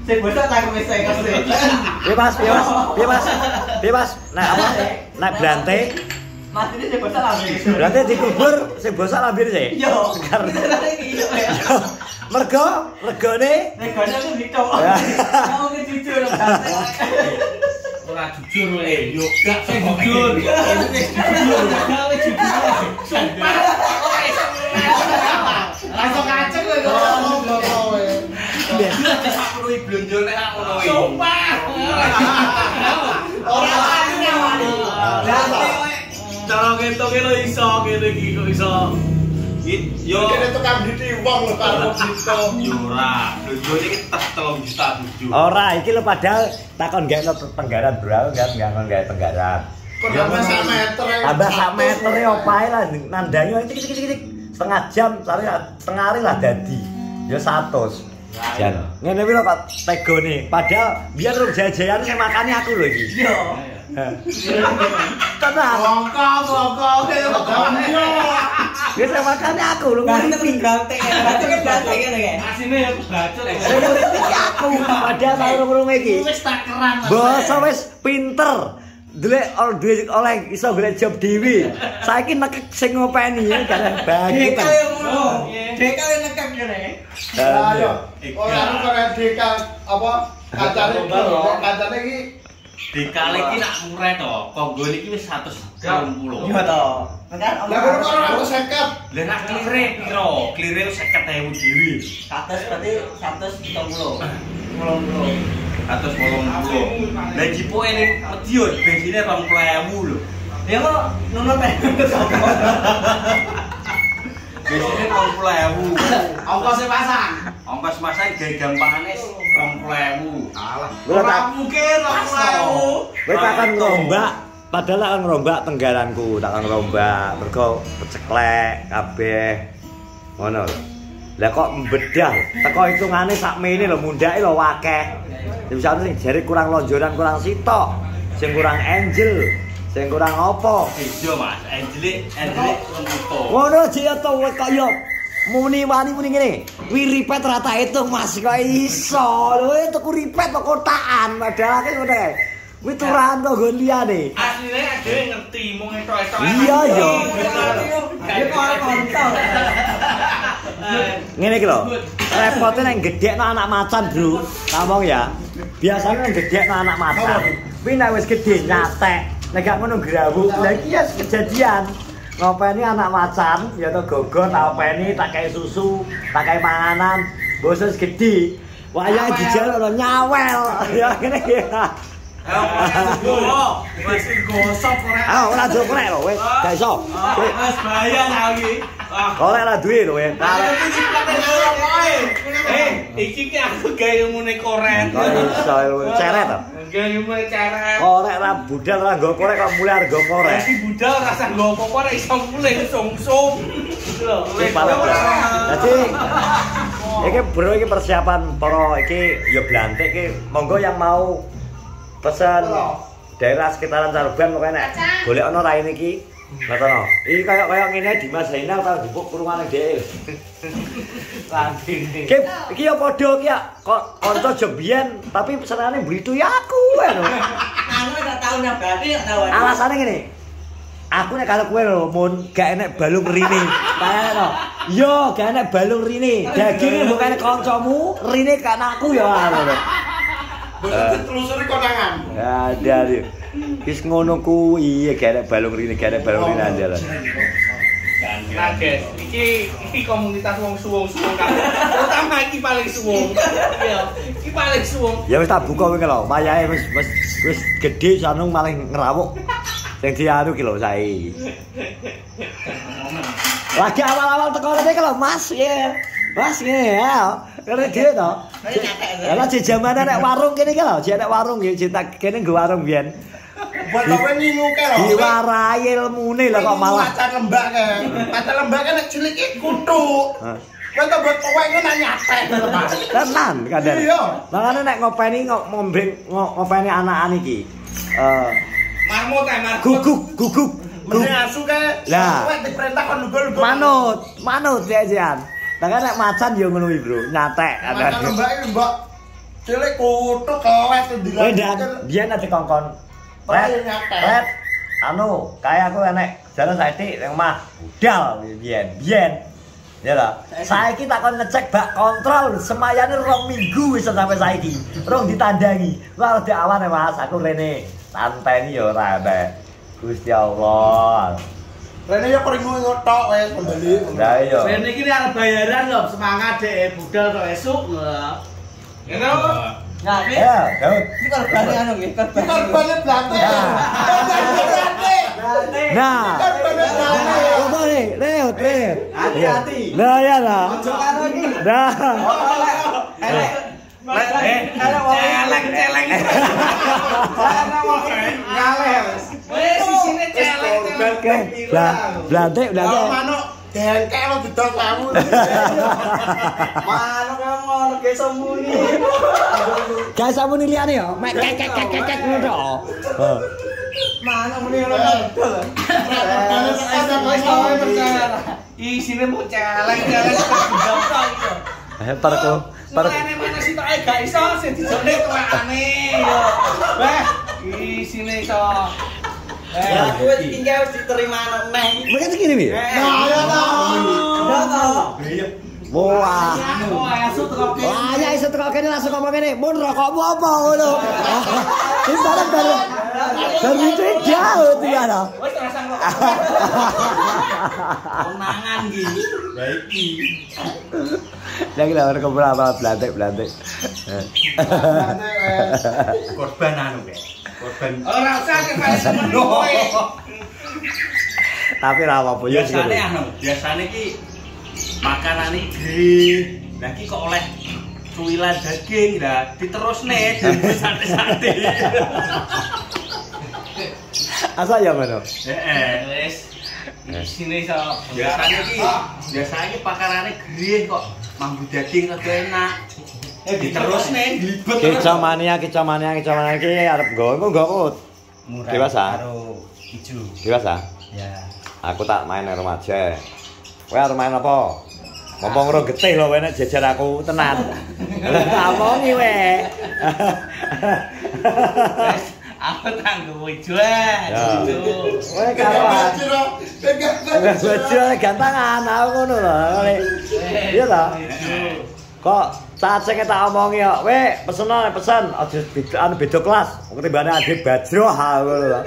Sing bosok tak wis ekose. Bebas. Nek apa? Nek blante. Matine sing bosok lambene. Berarti dikubur sing bosok lambene sih. Yo. Regane aku ditok. Kamu ki jujur berarti. Ora jujur wae. Yo gak sing jujur. Jujur. Gawe jujur. Sumpah. Langsung kaceng lho kowe. Aku blonjo nek aku ngono iki. Sumpah. Ora wani. Cara ngentoke lho iso kene iki kok iso. Yo kene tukang diti wong lho karo Cito. Yo ora, blonjo iki tetep 3 juta tujuh. Ora, iki lho padahal takon gawe tenggaran bro, enggak gawe tenggaran. Tambah 1 meter. Tambah 1 meter opae lah nandanyo tik. Setengah jam, setengah hari lah dadi. Ya 100. Jan. Ngene iki lho kok tegone. Padahal biar rung jajayan sing makane aku lho iki. Yo. Tenang. Bongkok kaya kok. Ya sing makane aku lho nguripi. Ganteng ngene kae. Asine aku bacot. Sing nguripi aku. Padahal karo rung iki. Wis tak keran. Basa wis pinter. Duwe oleh iso golek job dhewe. Saiki nekek sing ngopeni kan bagi. Deka yo ngono. Deka yo nekek kene. Ayo. Ora anu kare deka apa kancane iki Dikali iki nak murah to. Konggone iki wis 120. Yo to. Kan lah kok ora 150. Lah nak klire piro? Klire 50.000 dhewe. 100 berarti 170. 180. Lah jipoke ning Medion bensine 20.000 lho. Ya kok nunut ae. Bensine 20.000. Ongkose pasang. Ongkos masang gawe gampangane 20.000. Alah. Ora mungkin 20.000. Kowe takon rombak, padahal tak ngerombak tenggaranku, tak ngerombak mergo peceklek kabeh. Ngono lho. Lah kok mbedah, teko hitungane sakmene lho mundhake lho akeh. Bisa sing jare kurang lonjoran, kurang sitok, sing kurang angel, sing kurang apa? Iya Mas, angele rumput. Ngono jek to kok yo muni wani ngene. Wi ripet rata hitung Mas kok iso. Lho tuku ripet kok kotakan padahal ki ngono kae. Kuwi turahan kok nggon liyane. Asline dhewe ngerti mung entok-entok. Iya yo. Ya kok kontol. Ngene iki lho. Repote nek gedhekno anak macan, Bro. Ngomong ya. Biasane nek gedhekno anak macan. Kuwi nek wis gedhe nyatek. Nek gak ngono grawuk. Lah iki ya kejadian. Ngopeni anak macan, ya to gogon tak openi, tak kei susu, tak kei panganan. Boses gedhe. Wayahe dijaluk nyawel. Ya ngene iki. Masih gosok korek. Ah, ora do korek lho, wis. Gak iso. Mas bayar lagi. Korek lah duwe lho, wis. Iki ki aku gawe ngene korek. Kok iso ceret to? Gawe ngene ceret. Korek ra budal ra nggo korek kok mulai harga korek. Si budal rasa nggo apa-apa ora iso mulih sungsum. Lho, wis. Dadi iki bro iki persiapan para iki ya blantik iki monggo yang mau pesan daerah sekitaran Caruban pokoknya nek golek ana raine iki ngono. Iki kaya ngene Dimas Zainal karo dipuk kurungane dhewe. Landing. Iki ya padha iki ya kanca jembian tapi senengane mbritu ya aku ngono. Anu gak tau nyabati gak tau. Alasane ngene. Aku nek karo kowe lho mun gak enek balung rine. Kayakno. Yo gak enek balung rine. Daging mbok kene kancamu, rine kan aku ya ngono. Telusuri konangan. Ada dia. Wis ngono kuwi gak enek balung rine, gak enek balung rine andalan. Nah guys, iki komunitas wong suwung-suwung kabeh. Terutama iki paling suwung. Iya, iki paling suwung. Ya wis tak buka kowe lho, wayahe wis gedhe sanung malah ngerawuk. Sing dianu ki lho sae. Lagi awal-awal teko rene ki lho Mas, ya. Mas ngene ya. Kene dhewe to. Lah jamanan nek warung kene ki lho, jek nek warung nggih cetak kene nggo warung biyen. Buat kowe nginuke lho. Diwarai ilmune lho kok malah pacar lembak kae. Pacar lembak kan nek cilik iki kutuk. Kowe to buat kowe iki nak nyatek tenan kadang. Iya. Makane nek ngopeni anak-anak iki. Marmut ae marmut. Guguk. Mene asu kae. Lah. Kowe diperintah kon lungguh-lungguh. Manut ya jan. Lah kan nek macan yo ngono iki, Bro. Nyatek Pacar lembak iki mbok cilik kutuk keles Kowe ndak biyen ada kongkon. Red. Anu, kayak aku enek jalan saiki nang omah budal biyen. Ya lah. Saiki tak kon ngecek bak kontrol semayane 2 minggu wis sampe saiki. Rong ditandangi. Wah di awan Mas, aku rene tanteni ya ora mbek. Gusti Allah. Rene ya keringu ngotok wis kembali. Lah iya. Rene iki arep bayaran lho, semangat dek budal tok esuk lho. Ngene apa? Nah, Ya, Daud. iki korbane anu nggih, korbane. Korbane Blante. Nah, apa nih? Reot. Hati-hati. Lah ya lah. Ojo karo iki. Dah. Elek. Celeng. Nyaleh wis. Wis isine celeng. Blante. Manuk dengkek lo didol kamu. Manuk ngono ge sembunyi. Guys, sampun liyane ya. Mek kek ngono tok. Manuk muni ngono dol. Isine mau celeng gampang iso. Parku. Mulane mana sih tok gak iso sing dijone tuwekane yo. Weh, isine iso. Ya kuwi tinggal wis diterima neh. Begitu gini, Bi? Nah, ya ta. Wah. Wah, Ya iso teko kene langsung ngomong ngene, "Mun rokokmu apa ngono?" Wis bareng baru itu jauh iki ana. Wis rasa kok. Konangan iki. Ya iki. Lagi lah orang keberapa Blante. Korban anu ya. Korban. Ora usah kepale semono kowe. Tapi ra apa-apa ya. Biasane anu, biasane iki makanane gede. Lah iki kok oleh cuwilan daging lah diterusne sate-sate. Asa ya ngono. Wis. Isine iso. Biasane iki pakarane gede kok. Mambu daging rada enak. Diterusne dilibet terus. Kecamania iki arep nggo engko dewasa. Karo ijo. Dewasa. Ya. Aku tak main remaja. Kowe arep main apa? Ngomong ora getih lho kowe nek jejer aku tenan. Lah omongi we. Aku tanggo ijo. Ya. Kowe karo bojo gantangan aku ngono lho. Iya ta? Kok cacing tak omongi kok. Weh, pesen aja anu beda kelas. Ketimbane adik Bajro ha ngono lho.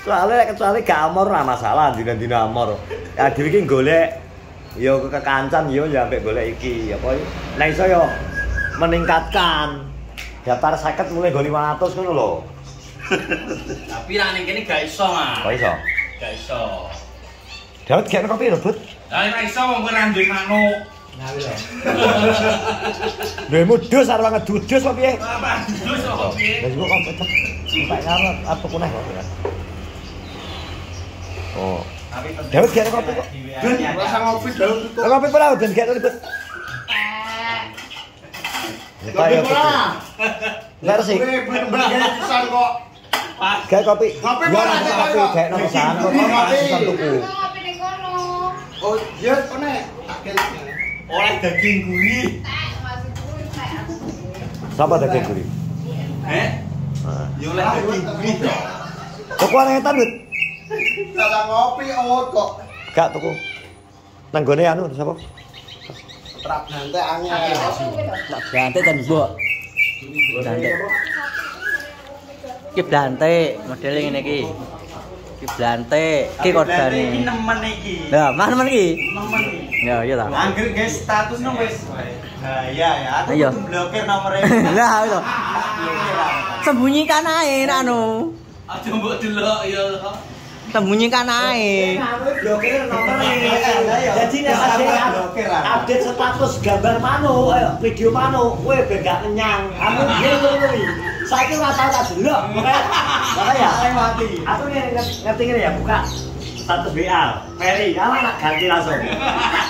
Soale kecuali gak amor ora masalah, dina-dina amor. Adik iki golek ya kekancan ya ambek golek iki apa iki. Nek iso ya meningkatkan daftar 50 mulai go 500 ngono lho. Tapi ra ning kene gak iso, Mas. Kok iso? Gak iso. Daud gak kopi rebut. Lah nek iso wong kowe ra duwe manuk. Lha mudus arep ngedudus kok piye? Apa dus kok piye? Lah kok cepet. Sampai ngarep apa kuneh kok ya. Oh. Daud gak kopi kok. Rasa ngopi Daud itu. Kopi pula ben gak ribet. Kopi pula. Enggak resik. Bagian pisan kok. Gak kopi. Kopi Ya pula, kopi gak ono pesan kok. Pesan tuku. Ngopi ning kono. Oh, iya kene. Oleh daging gurih. Sapa daging gurih? Ya oleh daging gurih to. Tuku ngetan, Bud. Salah ngopi kok. Gak tuku. Nang gone anu sapa? Trap nanti angel. Blante ten mbok. Blante. Ki Blante modele ngene iki. Ki Blante, ki korbane. Iki nemen iki. Lah, mana iki? Nemen iki. Ya, iya ta. Angger guys status nang wis. Bahaya ya. Aku Iya. kudu blokir nomere. Lah, itu. Sembunyikan ae anu. Aja mbok delok ya. Sembunyikan ae. Blokir nomere. Jadi nek update status gambar manuk, video manuk, kowe ben gak kenyang. Aku biyen ngono kuwi. Saiki ora tau tak delok. Makanya mati. Aku ngerti ngene ya, buka status WA, Ferry, nak ganti langsung.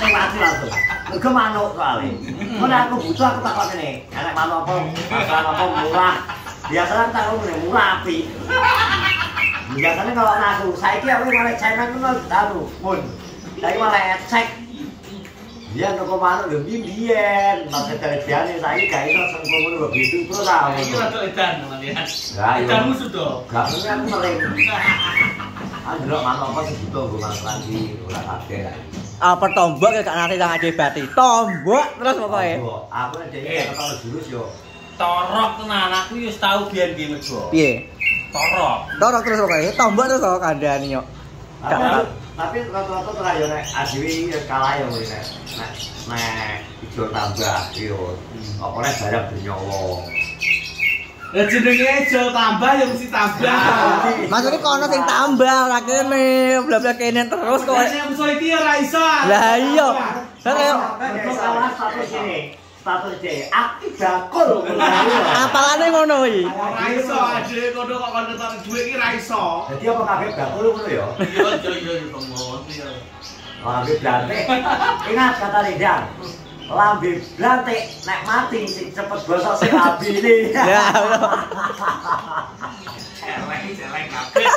Mati langsung. Mergo manuk soalnya. Mun aku butuh aku takon kene. Enek manuk apa? Masalah apa murah. Biasanya tak ngomong murah api. Biasanya kalau ngaku, saiki aku malah cemen ngono tahu, mun. Saiki malah cek. Biyen kok manuk lho biyen, pas kejadiane saiki gak iso sengko ngono begitu terus ta. Iki rada edan malian. Lah yo. Edanmu sudah. Gak mesti aku sering. Anjlok manuk apa sing butuh nggo manuk lagi ora kaget. Apa tombok ya gak ngerti tangan debati. Tombok terus pokoke. Aku nek dhewe ketemu jurus yo. Torok tenan aku wis tau biyen ki Mego. Piye? Torok. Torok terus pokoke. Tombok terus kok kandhani yo. Tapi rata-rata ora yo nek adewe kalah yo nek ijo tambah yo. Apa nek barang bernyawa. Lah jenenge ijo tambah ya mesti tambah. Maksudnya kono sing tambah ora kene, bla-bla kene terus kok. Nek musuh iki ora iso. Lah iya. Lah kaya kalah status ini. Status dhewe aktif bakul. apalane ngono iki. Ora iso adewe kono kok kon ketok dhuwit iki ora iso. Jadi apa kabeh bakul ngono ya? Iya ngomong. Lambe blantik. Ingat kata Ridang. Lambe blantik nek mati sing cepet bosok sing abine. Ya. Celeng kabeh.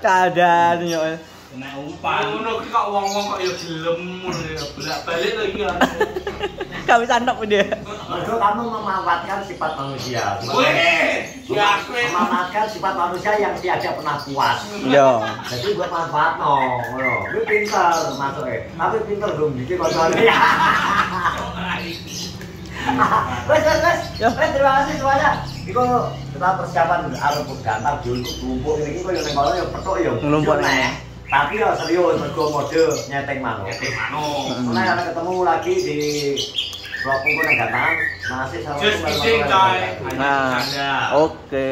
Keadaan yo. Nek umpan ngono ki kok wong-wong kok ya gelem ngono ya. Bolak-balik lagi ya. Gak bisa nop dia. Mergo kamu memanfaatkan sifat manusia. Ya kowe Memanfaatkan sifat manusia yang tiada pernah puas. Yo. Jadi buat manfaat ngono. Kuwi pinter masuke. Tapi pinter dong iki koncone. Wes. Terima kasih semuanya. Iku kita persiapan arep gantar diuntuk tumpuk iki kok yo ning kono yo petuk yo. Nglumpuk nek. Tapi ya serius mergo mode nyeteng manuk. Nah, ana ketemu lagi di Blok Pungkur Negatan, masih sama Just kidding, guys. Nah, oke.